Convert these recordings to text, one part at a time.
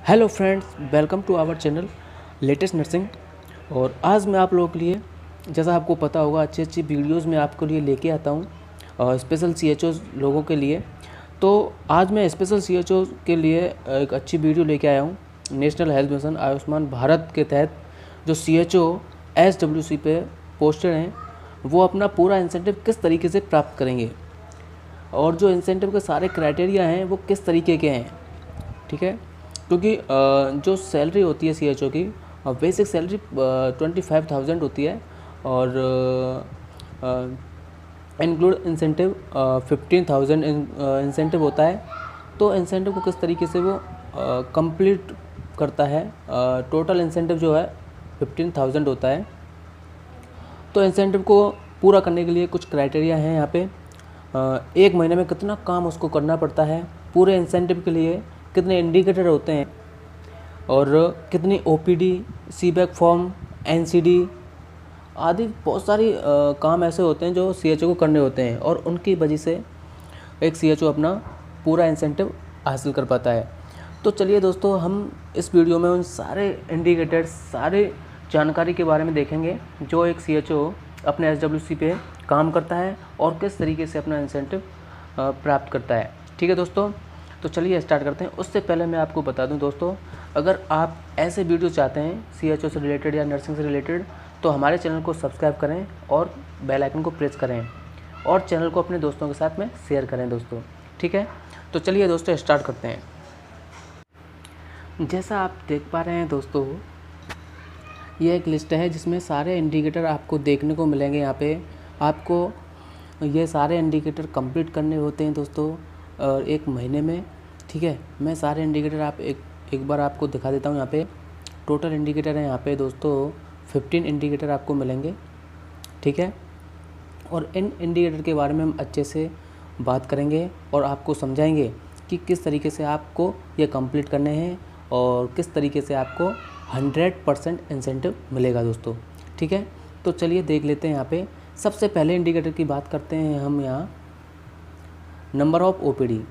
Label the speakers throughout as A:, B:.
A: Hello friends, welcome to our channel latest nursing. और आज मैं आप लोगों के लिए, जैसा आपको पता होगा, अच्छी अच्छी वीडियोस मैं आपके लिए लेके आता हूँ और स्पेशल सीएचओ लोगों के लिए। तो आज मैं स्पेशल सीएचओ के लिए एक अच्छी वीडियो लेके आया हूँ। National health mission Ayushman Bharat के तहत जो सीएचओ एसडब्ल्यूसी पे पोस्टेड हैं, वो अपना पूरा इंसेंटिव किस तरीके से प्राप्त करेंगे और जो इंसेंटिव के सारे क्राइटेरिया हैं वो किस तरीके के हैं। ठीक है, क्योंकि जो सैलरी होती है सीएचओ की, बेसिक सैलरी 25,000 होती है और इंक्लूड इंसेंटिव 15,000 इंसेंटिव होता है। तो इंसेंटिव को किस तरीके से वो कंप्लीट करता है, टोटल इंसेंटिव जो है 15,000 होता है। तो इंसेंटिव को पूरा करने के लिए कुछ क्राइटेरिया हैं यहाँ पे। एक महीने में कितना काम उसको करना पड़ता है, पूरे इंसेंटिव के लिए कितने इंडिकेटर होते हैं और कितनी ओपीडी, सीबैक फॉर्म, एनसीडी आदि बहुत सारी काम ऐसे होते हैं जो सीएचओ को करने होते हैं और उनकी वजह से एक सीएचओ अपना पूरा इंसेंटिव हासिल कर पाता है। तो चलिए दोस्तों, हम इस वीडियो में उन सारे इंडिकेटर्स, सारे जानकारी के बारे में देखेंगे जो एक सीएचओ अपने एसडब्ल्यूसी पे काम करता है और किस तरीके से अपना इंसेंटिव प्राप्त करता है। ठीक है दोस्तों, तो चलिए स्टार्ट करते हैं। उससे पहले मैं आपको बता दूं दोस्तों, अगर आप ऐसे वीडियो चाहते हैं सीएचओ से रिलेटेड या नर्सिंग से रिलेटेड, तो हमारे चैनल को सब्सक्राइब करें और बेल आइकन को प्रेस करें और चैनल को अपने दोस्तों के साथ में शेयर करें दोस्तों। ठीक है, तो चलिए दोस्तों स्टार्ट करते हैं। जैसा आप देख पा रहे हैं दोस्तों, ये एक लिस्ट है जिसमें सारे इंडिकेटर आपको देखने को मिलेंगे। यहाँ पे आपको ये सारे इंडिकेटर कंप्लीट करने होते हैं दोस्तों और एक महीने में। ठीक है, मैं सारे इंडिकेटर एक बार आपको दिखा देता हूँ। यहाँ पे टोटल इंडिकेटर है यहाँ पे दोस्तों 15 इंडिकेटर आपको मिलेंगे। ठीक है, और इन इंडिकेटर के बारे में हम अच्छे से बात करेंगे और आपको समझाएंगे कि किस तरीके से आपको ये कंप्लीट करने हैं और किस तरीके से आपको 100% इंसेंटिव मिलेगा दोस्तों। ठीक है, तो चलिए देख लेते हैं। यहाँ पे सबसे पहले इंडिकेटर की बात करते हैं हम यहाँ, नंबर ऑफ ओपीडी।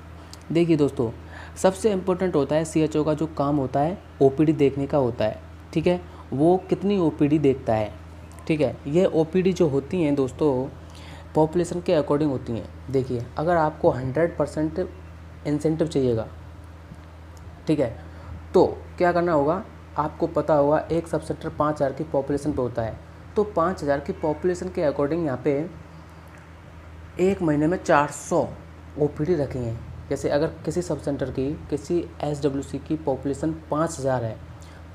A: देखिए दोस्तों, सबसे इम्पोर्टेंट होता है सीएचओ का जो काम होता है ओपीडी देखने का होता है। ठीक है, वो कितनी ओपीडी देखता है। ठीक है, ये ओपीडी जो होती हैं दोस्तों पॉपुलेशन के अकॉर्डिंग होती हैं। देखिए, अगर आपको 100% इंसेंटिव चाहिएगा, ठीक है, तो क्या करना होगा, आपको पता होगा एक सब सेक्टर 5,000 की पॉपुलेशन पे होता है। तो 5,000 की पॉपुलेशन के अकॉर्डिंग यहाँ पे एक महीने में 400 ओपीडी रखी हैं। जैसे अगर किसी सब सेंटर की, किसी एसडब्ल्यूसी की पॉपुलेशन 5,000 है,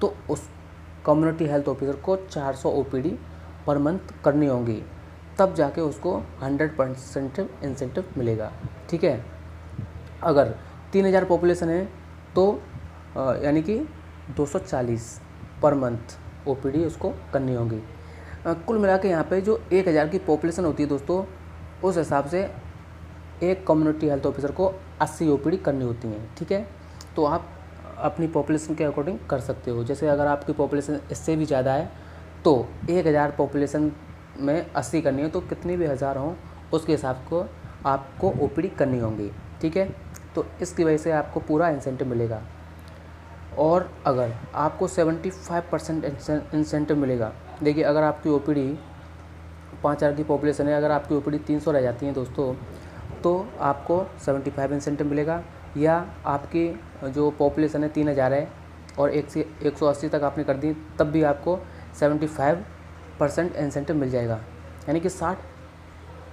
A: तो उस कम्युनिटी हेल्थ ऑफिसर को 400 ओपीडी पर मंथ करनी होंगी, तब जाके उसको 100% इंसेंटिव मिलेगा। ठीक है, अगर 3,000 पॉपुलेशन है तो यानी कि 240 पर मंथ ओपीडी उसको करनी होगी। कुल मिला के यहाँ पे जो 1,000 की पॉपुलेशन होती है दोस्तों, उस हिसाब से एक कम्युनिटी हेल्थ ऑफिसर को 80 ओपीडी करनी होती हैं। ठीक है, तो आप अपनी पॉपुलेशन के अकॉर्डिंग कर सकते हो। जैसे अगर आपकी पॉपुलेशन इससे भी ज़्यादा है तो 1,000 पॉपुलेशन में 80 करनी है, तो कितनी भी हज़ार हों उसके हिसाब को आपको ओपीडी करनी होंगी। ठीक है, तो इसकी वजह से आपको पूरा इंसेंटिव मिलेगा। और अगर आपको 75% इंसेंटिव मिलेगा, देखिए अगर आपकी ओपीडी 5,000 की पॉपुलेशन है, अगर आपकी ओपीडी 300 रह जाती है दोस्तों, तो आपको 75 इंसेंटिव मिलेगा। या आपकी जो पॉपुलेशन है 3,000 है और 180 तक आपने कर दी, तब भी आपको 75% इंसेंटिव मिल जाएगा। यानी कि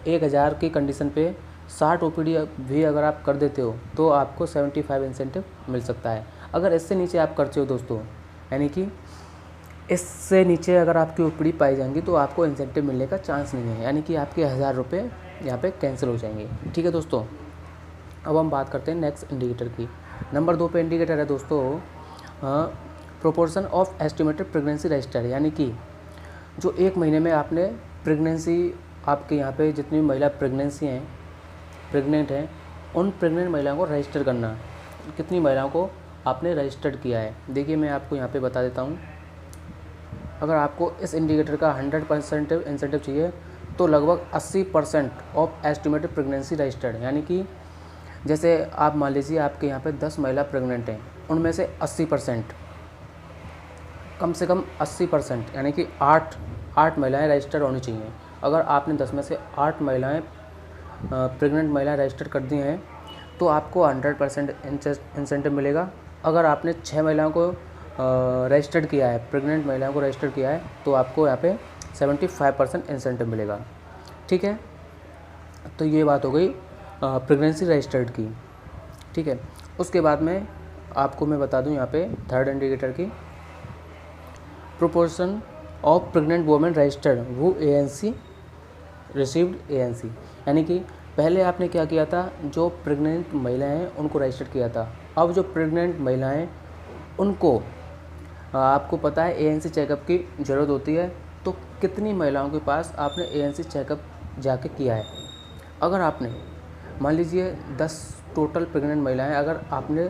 A: 1,000 की कंडीशन पे 60 ओपीडी भी अगर आप कर देते हो तो आपको 75 इंसेंटिव मिल सकता है। अगर इससे नीचे आप करते हो दोस्तों, यानी कि इससे नीचे अगर आपकी ओपीडी पाई जाएंगी तो आपको इंसेंटिव मिलने का चांस नहीं है, यानी कि आपके 1,000 रुपये यहाँ पे कैंसिल हो जाएंगे। ठीक है दोस्तों, अब हम बात करते हैं नेक्स्ट इंडिकेटर की। नंबर 2 पे इंडिकेटर है दोस्तों proportion of estimated pregnancy register, यानी कि जो एक महीने में आपने प्रेगनेंसी, आपके यहाँ पे जितनी महिला प्रेग्नेंट हैं, उन प्रेग्नेंट महिलाओं को रजिस्टर करना, कितनी महिलाओं को आपने रजिस्टर्ड किया है। देखिए मैं आपको यहाँ पे बता देता हूँ। अगर आपको इस इंडिकेटर का 100% इंसेंटिव चाहिए तो लगभग 80% ऑफ एस्टिमेटेड प्रेगनेंसी रजिस्टर्ड, यानी कि जैसे आप मान लीजिए आपके यहाँ पे 10 महिला प्रेग्नेंट हैं, उनमें से 80%, कम से कम 80% यानी कि 8 महिलाएं रजिस्टर होनी चाहिए। अगर आपने 10 में से 8 महिलाएं प्रेग्नेंट महिलाएं रजिस्टर कर दी हैं तो आपको 100% इंसेंटिव मिलेगा। अगर आपने 6 महिलाओं को रजिस्टर्ड किया है, प्रेग्नेंट महिलाओं को रजिस्टर किया है, तो आपको यहाँ पे 75% इंसेंटिव मिलेगा। ठीक है, तो ये बात हो गई प्रेगनेंसी रजिस्टर्ड की। ठीक है, उसके बाद में आपको मैं बता दूं यहाँ पे थर्ड इंडिकेटर की, proportion of pregnant women registered वो ANC रिसीव्ड ANC, यानी कि पहले आपने क्या किया था, जो प्रेग्नेंट महिलाएं हैं उनको रजिस्टर किया था। अब जो प्रेग्नेंट महिलाएं उनको आपको पता है ANC चेकअप की ज़रूरत होती है, तो कितनी महिलाओं के पास आपने ANC चेकअप जाके किया है। अगर आपने मान लीजिए 10 टोटल प्रेग्नेंट महिलाएं, अगर आपने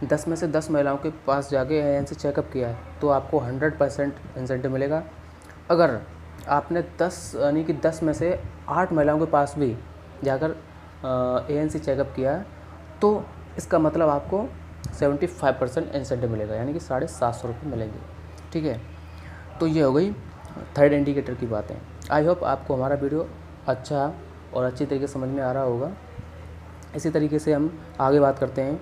A: 10 में से 10 महिलाओं के पास जाके ANC चेकअप किया है तो आपको 100% इंसेंटिव मिलेगा। अगर आपने 10 यानी कि 10 में से 8 महिलाओं के पास भी जाकर ANC चेकअप किया है तो इसका मतलब आपको 75% इंसेंटिव मिलेगा, यानी कि 750 रुपये मिलेंगे। ठीक है, तो ये हो गई थर्ड इंडिकेटर की बातें। आई होप आपको हमारा वीडियो अच्छा और अच्छी तरीके से समझ में आ रहा होगा। इसी तरीके से हम आगे बात करते हैं,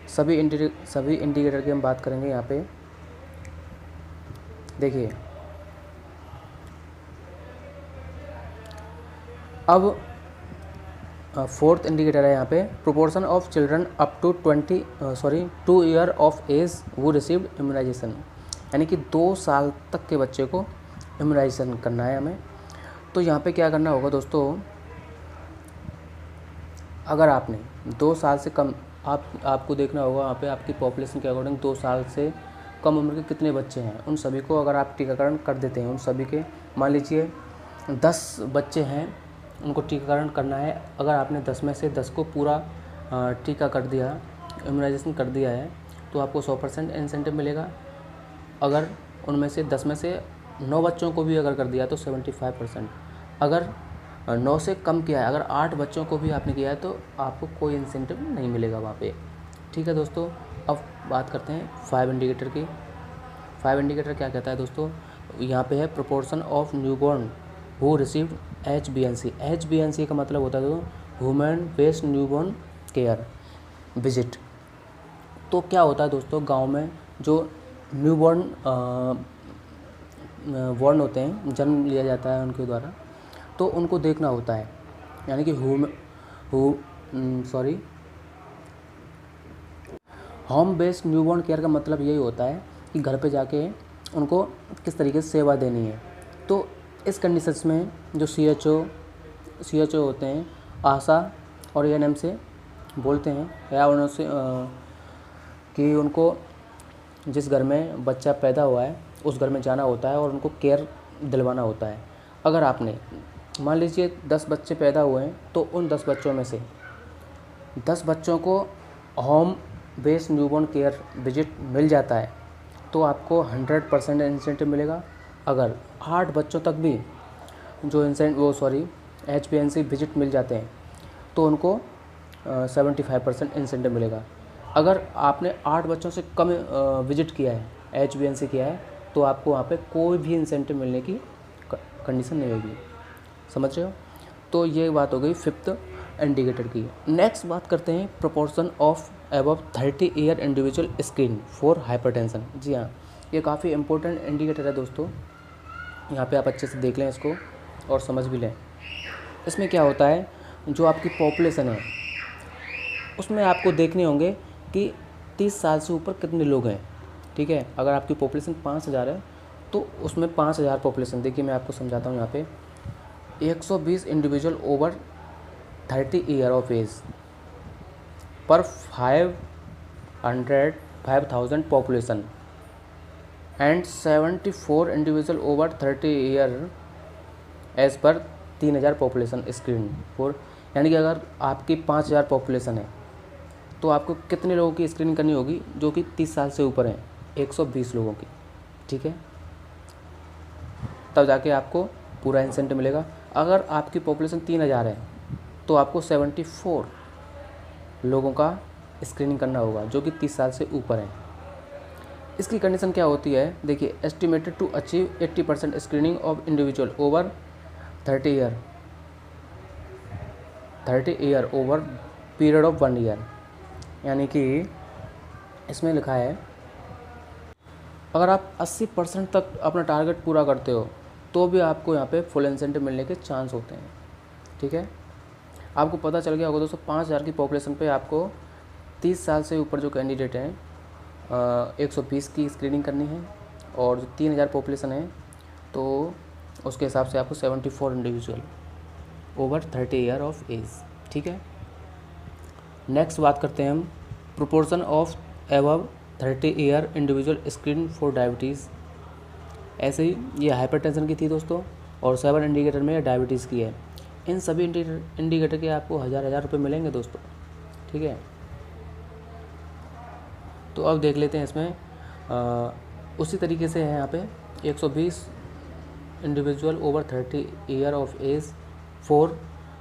A: सभी इंडिकेटर की हम बात करेंगे। यहाँ पे देखिए, अब फोर्थ इंडिकेटर है यहाँ पे, proportion of children up to 2 year of age who received immunisation, यानी कि 2 साल तक के बच्चे को इम्यूनाइजेशन करना है हमें। तो यहाँ पे क्या करना होगा दोस्तों, अगर आपने 2 साल से कम, आपको देखना होगा वहाँ पे आपकी पॉपुलेशन के अकॉर्डिंग 2 साल से कम उम्र के कितने बच्चे हैं, उन सभी को अगर आप टीकाकरण कर देते हैं, उन सभी के मान लीजिए 10 बच्चे हैं उनको टीकाकरण करना है। अगर आपने 10 में से 10 को पूरा टीका कर दिया, इम्यूनाइजेशन कर दिया है, तो आपको 100% इंसेंटिव मिलेगा। अगर उनमें से 10 में से 9 बच्चों को भी अगर कर दिया तो 75%। अगर 9 से कम किया है, अगर 8 बच्चों को भी आपने किया है तो आपको कोई इंसेंटिव नहीं मिलेगा वहाँ पे। ठीक है दोस्तों, अब बात करते हैं 5 इंडिकेटर की। 5 इंडिकेटर क्या कहता है दोस्तों, यहाँ पे है proportion of newborn who received HbNC का मतलब होता है दोस्तों human based newborn care visit. तो क्या होता है दोस्तों, गांव में जो न्यूबॉर्न बॉर्न होते हैं, जन्म लिया जाता है उनके द्वारा, तो उनको देखना होता है, यानी कि होम बेस्ड न्यूबॉर्न केयर का मतलब यही होता है कि घर पे जाके उनको किस तरीके से सेवा देनी है। तो इस कंडीशंस में जो CHO होते हैं, आशा और ANM से बोलते हैं या उनसे कि उनको जिस घर में बच्चा पैदा हुआ है उस घर में जाना होता है और उनको केयर दिलवाना होता है। अगर आपने मान लीजिए 10 बच्चे पैदा हुए हैं तो उन 10 बच्चों में से 10 बच्चों को home based newborn care visit मिल जाता है तो आपको 100% इंसेंटिव मिलेगा। अगर 8 बच्चों तक भी जो HbNC विजिट मिल जाते हैं तो उनको 75% इंसेंटिव मिलेगा। अगर आपने 8 बच्चों से कम विजिट किया है, HbNC किया है, तो आपको वहाँ पे कोई भी इंसेंटिव मिलने की कंडीशन नहीं होगी। समझ रहे हो? तो ये बात हो गई 5th इंडिकेटर की। नेक्स्ट बात करते हैं proportion of above 30 year individual screen for hypertension. जी हाँ, ये काफ़ी इंपॉर्टेंट इंडिकेटर है दोस्तों, यहाँ पे आप अच्छे से देख लें इसको और समझ भी लें। इसमें क्या होता है, जो आपकी पॉपुलेशन है उसमें आपको देखने होंगे कि 30 साल से ऊपर कितने लोग हैं। ठीक है, अगर आपकी पॉपुलेशन 5000 है तो उसमें 5000 पॉपुलेशन, देखिए मैं आपको समझाता हूँ। यहाँ पे 120 individual over 30 year of age per 5,000 population and 74 individual over 30 year age per 3000 population screen for, यानी कि अगर आपकी 5000 पॉपुलेशन है तो आपको कितने लोगों की स्क्रीनिंग करनी होगी जो कि 30 साल से ऊपर हैं, 120 लोगों की। ठीक है, तब जाके आपको पूरा इंसेंटिव मिलेगा। अगर आपकी पॉपुलेशन 3000 है तो आपको 74 लोगों का स्क्रीनिंग करना होगा जो कि 30 साल से ऊपर है। इसकी कंडीशन क्या होती है, देखिए, estimated to achieve 80% screening of individual over 30 year over period of 1 year. यानी कि इसमें लिखा है अगर आप 80% तक अपना टारगेट पूरा करते हो तो भी आपको यहाँ पे फुल इंसेंटिव मिलने के चांस होते हैं। ठीक है, आपको पता चल गया होगा दोस्तों, 5,000 की पॉपुलेशन पे आपको 30 साल से ऊपर जो कैंडिडेट हैं 120 की स्क्रीनिंग करनी है, और जो 3,000 पॉपुलेशन है तो उसके हिसाब से आपको 74 individual over 30 year of age. ठीक है, नेक्स्ट बात करते हैं हम proportion of above 30 year individual screen for diabetes. ऐसे ही ये हाइपरटेंशन की थी दोस्तों, और 7 इंडिकेटर में डायबिटीज़ की है। इन सभी इंडिकेटर के आपको हज़ार रुपये मिलेंगे दोस्तों। ठीक है, तो अब देख लेते हैं इसमें उसी तरीके से है यहाँ पे 120 individual over 30 year of age for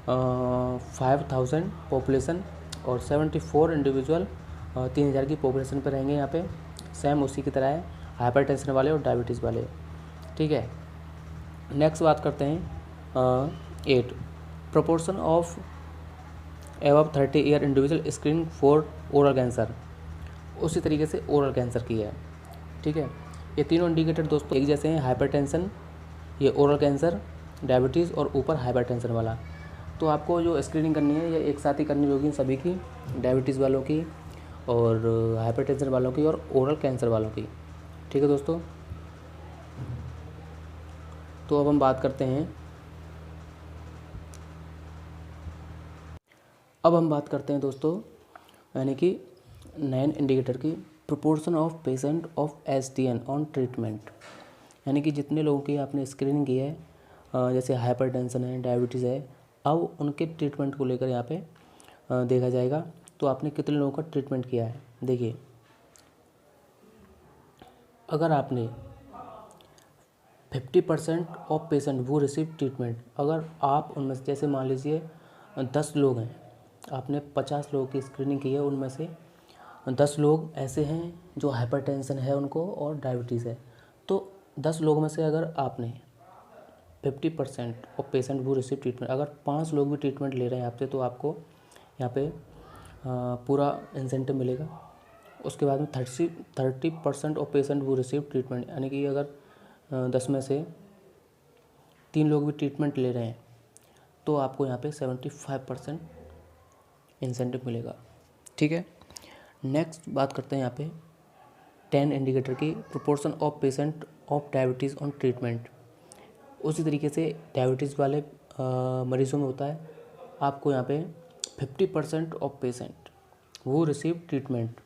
A: 5,000 population, और 74 इंडिविजुअल 3,000 की पॉपुलेशन पर रहेंगे। यहाँ पे सेम उसी की तरह है, हाइपरटेंशन वाले और डायबिटीज़ वाले। ठीक है, नेक्स्ट बात करते हैं 8 proportion of above 30 year individual screen for oral cancer. उसी तरीके से ओरल कैंसर की है। ठीक है, ये तीनों इंडिकेटर दोस्तों एक जैसे हैं, हाइपरटेंशन, ये ओरल कैंसर, डायबिटीज़ और ऊपर हाइपरटेंशन वाला। तो आपको जो स्क्रीनिंग करनी है ये एक साथ ही करनी होगी सभी की, डायबिटीज़ वालों की और हाइपरटेंशन वालों की और ओरल कैंसर वालों की। ठीक है दोस्तों, तो अब हम बात करते हैं दोस्तों यानी कि 9 इंडिकेटर की proportion of patient of STN on treatment. यानी कि जितने लोगों की आपने स्क्रीनिंग की है, जैसे हाइपरटेंशन है, डायबिटीज़ है, अब उनके ट्रीटमेंट को लेकर यहाँ पे देखा जाएगा। तो आपने कितने लोगों का ट्रीटमेंट किया है। देखिए, अगर आपने 50% of patient who receive treatment, अगर आप उनमें से, जैसे मान लीजिए 10 लोग हैं, आपने 50 लोगों की स्क्रीनिंग की है, उनमें से 10 लोग ऐसे हैं जो हाइपरटेंशन है उनको और डायबिटीज़ है, तो 10 लोगों में से अगर आपने 50% of patient who receive treatment, अगर 5 लोग भी ट्रीटमेंट ले रहे हैं आपसे, तो आपको यहाँ पे पूरा इंसेंटिव मिलेगा। उसके बाद में 30% of patient who receive treatment, यानी कि अगर 10 में से 3 लोग भी ट्रीटमेंट ले रहे हैं तो आपको यहाँ पे 75% इंसेंटिव मिलेगा। ठीक है, नेक्स्ट बात करते हैं यहाँ पे 10 इंडिकेटर की proportion of patient of diabetes on treatment. उसी तरीके से डायबिटीज़ वाले मरीज़ों में होता है, आपको यहाँ पे 50% of patient who receive treatment,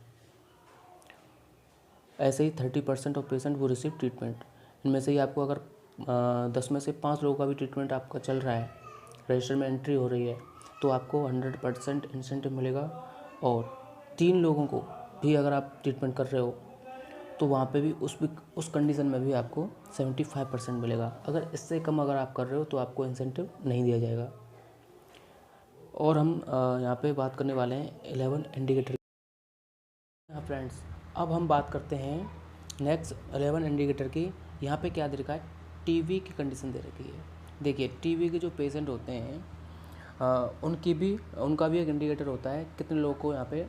A: ऐसे ही 30% of patient who receive treatment. इनमें से ही आपको अगर 10 में से 5 लोगों का भी ट्रीटमेंट आपका चल रहा है, रजिस्टर में एंट्री हो रही है, तो आपको 100% इंसेंटिव मिलेगा। और 3 लोगों को भी अगर आप ट्रीटमेंट कर रहे हो तो वहाँ पे भी उस कंडीशन में भी आपको 75% मिलेगा। अगर इससे कम अगर आप कर रहे हो तो आपको इंसेंटिव नहीं दिया जाएगा। और हम यहाँ पे बात करने वाले हैं 11 इंडिकेटर। हाँ फ्रेंड्स, अब हम बात करते हैं नेक्स्ट 11 इंडिकेटर की। यहाँ पे क्या दे रखा है, टीबी की कंडीशन दे रखी है। देखिए, टीबी के जो पेशेंट होते हैं उनका भी एक इंडिकेटर होता है, कितने लोगों को यहाँ पे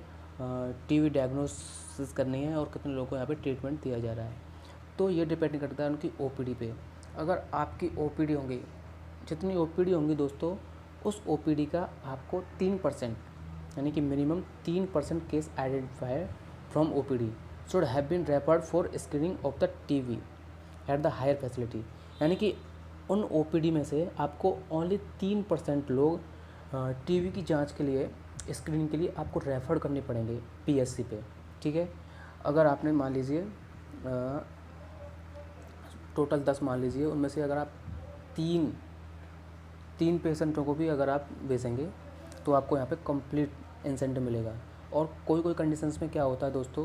A: टीबी डायग्नोसिस करनी है और कितने लोगों को यहाँ पे ट्रीटमेंट दिया जा रहा है। तो ये डिपेंड करता है उनकी ओपीडी पे। अगर आपकी ओपीडी होंगी, जितनी ओपीडी होंगी दोस्तों, उस ओपीडी का आपको 3% यानी कि minimum 3% case identified from OPD should have been referred for screening of the TB at the higher facility. यानी कि उन ओपीडी में से आपको ओनली 3% लोग टीबी की जांच के लिए, स्क्रीनिंग के लिए आपको रेफ़र करने पड़ेंगे पीएससी पे। ठीक है, अगर आपने मान लीजिए टोटल 10 मान लीजिए, उनमें से अगर आप तीन पेशेंटों को भी अगर आप भेजेंगे तो आपको यहाँ पे कंप्लीट इंसेंटिव मिलेगा। और कोई कंडीशंस में क्या होता है दोस्तों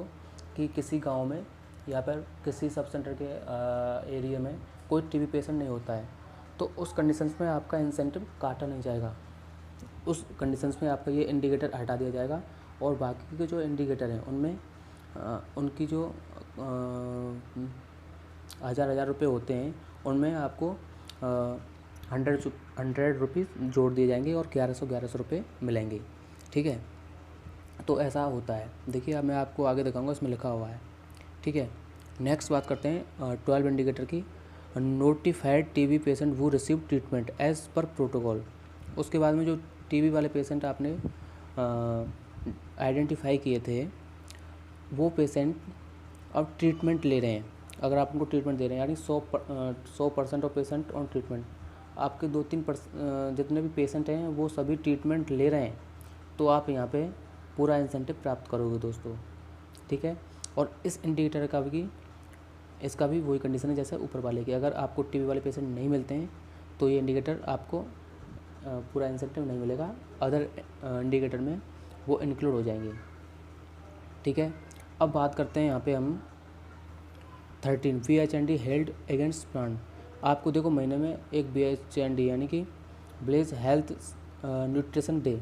A: कि किसी गांव में या फिर किसी सब सेंटर के एरिया में कोई टीबी पेशेंट नहीं होता है, तो उस कंडीशंस में आपका इंसेंटिव काटा नहीं जाएगा। उस कंडीशंस में आपका ये इंडिकेटर हटा दिया जाएगा और बाकी के जो इंडिकेटर हैं उनमें उनकी जो 1000 रुपये होते हैं उनमें आपको 100 रुपीज़ जोड़ दिए जाएंगे और 1100 रुपये मिलेंगे। ठीक है, तो ऐसा होता है। देखिए अब मैं आपको आगे दिखाऊंगा, इसमें लिखा हुआ है। ठीक है, नेक्स्ट बात करते हैं 12 इंडिकेटर की। Notified TB patient who receive treatment as per protocol. उसके बाद में जो टीबी वाले पेशेंट आपने आइडेंटिफाई किए थे वो पेशेंट अब ट्रीटमेंट ले रहे हैं। अगर आप उनको ट्रीटमेंट दे रहे हैं यानी 100% ऑफ पेशेंट ऑन ट्रीटमेंट, आपके 2-3% जितने भी पेशेंट हैं वो सभी ट्रीटमेंट ले रहे हैं, तो आप यहाँ पे पूरा इंसेंटिव प्राप्त करोगे दोस्तों। ठीक है, और इस इंडिकेटर का भी इसका भी वही कंडीशन है जैसे ऊपर वाले की। अगर आपको टीबी वाले पेशेंट नहीं मिलते हैं तो ये इंडिकेटर आपको पूरा इंसेंटिव नहीं मिलेगा, अदर इंडिकेटर में वो इंक्लूड हो जाएंगे। ठीक है, अब बात करते हैं यहाँ पे हम 13 VHND हेल्ड अगेंस्ट प्लान। आपको देखो महीने में एक VHND यानी कि village health nutrition day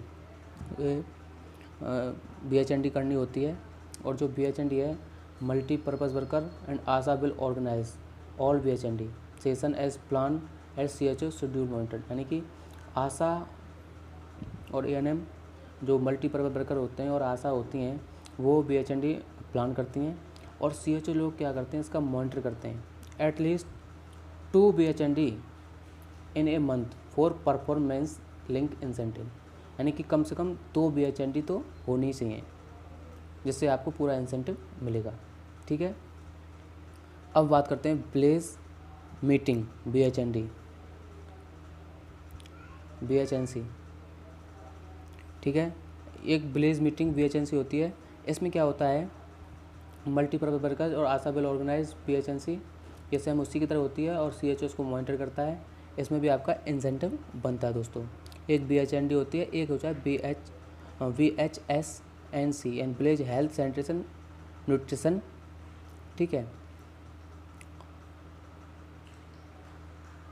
A: VHND करनी होती है। और जो VHND है multipurpose worker and ASHA will organise all VHND session as plan as CHO schedule monitor. यानी कि आशा और ANM जो मल्टीपर्पज़ वर्कर होते हैं और आशा होती हैं वो VHND प्लान करती हैं, और CHO लोग क्या करते हैं इसका मॉनिटर करते हैं। At least 2 VHND in a month for performance link incentive. यानी कि कम से कम 2 VHND तो होनी चाहिए जिससे आपको पूरा इंसेंटिव मिलेगा। ठीक है, अब बात करते हैं विलेज मीटिंग VHNC। ठीक है, एक विलेज मीटिंग VHNC होती है। इसमें क्या होता है मल्टीपर्पज़ वर्कर्स और आशा विल ऑर्गेनाइज VHNC ये सेम उसी की तरह होती है और CHO उसको मॉनिटर करता है। इसमें भी आपका इंसेंटिव बनता है दोस्तों। एक VHND होती है, एक होता है VHSNC and village health sanitation nutrition. ठीक है,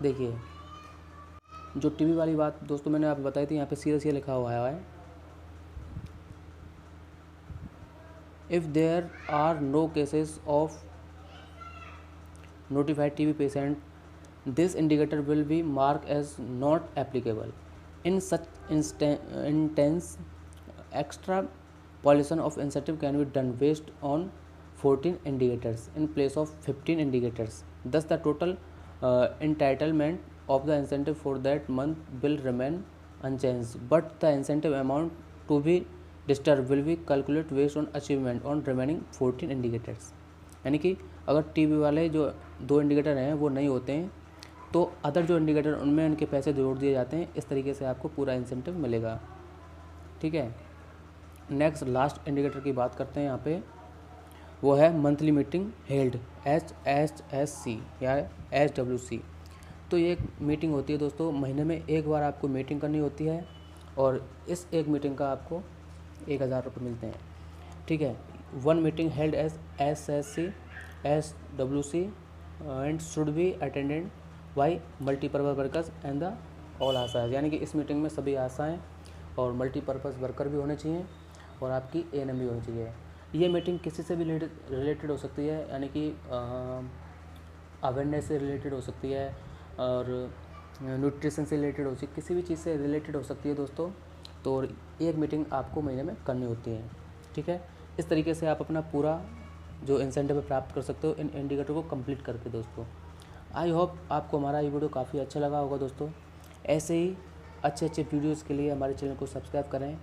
A: देखिए जो टीबी वाली बात दोस्तों मैंने आपको बताई थी, यहाँ पे सीरियस ये लिखा हुआ है if there are no cases of notified TB patient, this indicator will be marked as not applicable. In such instance, extrapolation of incentive can be done based on 14 indicators in place of 15 indicators. Thus, the total entitlement of the incentive for that month will remain unchanged, but the incentive amount to be disturbed will be calculated based on achievement on remaining 14 indicators. यानी कि अगर TB वाले जो 2 indicator हैं वो नहीं होते हैं तो अदर जो इंडिकेटर उनमें उनके पैसे जोड़ दिए जाते हैं। इस तरीके से आपको पूरा इंसेंटिव मिलेगा। ठीक है, नेक्स्ट लास्ट इंडिकेटर की बात करते हैं यहाँ पे, वो है मंथली मीटिंग हेल्ड HSSC या SWC। तो ये एक मीटिंग होती है दोस्तों, महीने में एक बार आपको मीटिंग करनी होती है और इस एक मीटिंग का आपको 1000 रुपये मिलते हैं। ठीक है, 1 meeting held as SSC SWC and should be attended by multipurpose workers and the all आशाएँ। यानी कि इस मीटिंग में सभी आशाएँ और मल्टीपर्पज़ वर्कर भी होने चाहिए और आपकी ANM भी होनी चाहिए। ये मीटिंग किसी से भी रिलेटेड हो सकती है, यानी कि अवेयरनेस से रिलेटेड हो सकती है और न्यूट्रिशन से रिलेटेड हो सकती है, किसी भी चीज़ से रिलेटेड हो सकती है दोस्तों। तो एक मीटिंग आपको महीने में करनी होती है। ठीक है, इस तरीके से आप अपना पूरा जो इंसेंटिव प्राप्त कर सकते हो इन इंडिकेटर को कंप्लीट करके दोस्तों। आई होप आपको हमारा ये वीडियो काफ़ी अच्छा लगा होगा दोस्तों। ऐसे ही अच्छे वीडियोज़ के लिए हमारे चैनल को सब्सक्राइब करें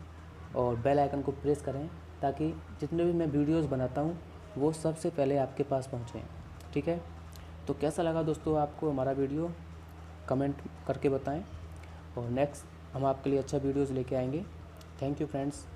A: और बेल आइकन को प्रेस करें ताकि जितने भी मैं वीडियोज़ बनाता हूँ वो सबसे पहले आपके पास पहुँचें। ठीक है, तो कैसा लगा दोस्तों आपको हमारा वीडियो कमेंट करके बताएं और नेक्स्ट हम आपके लिए अच्छा वीडियोज़ लेके आएंगे। Thank you friends.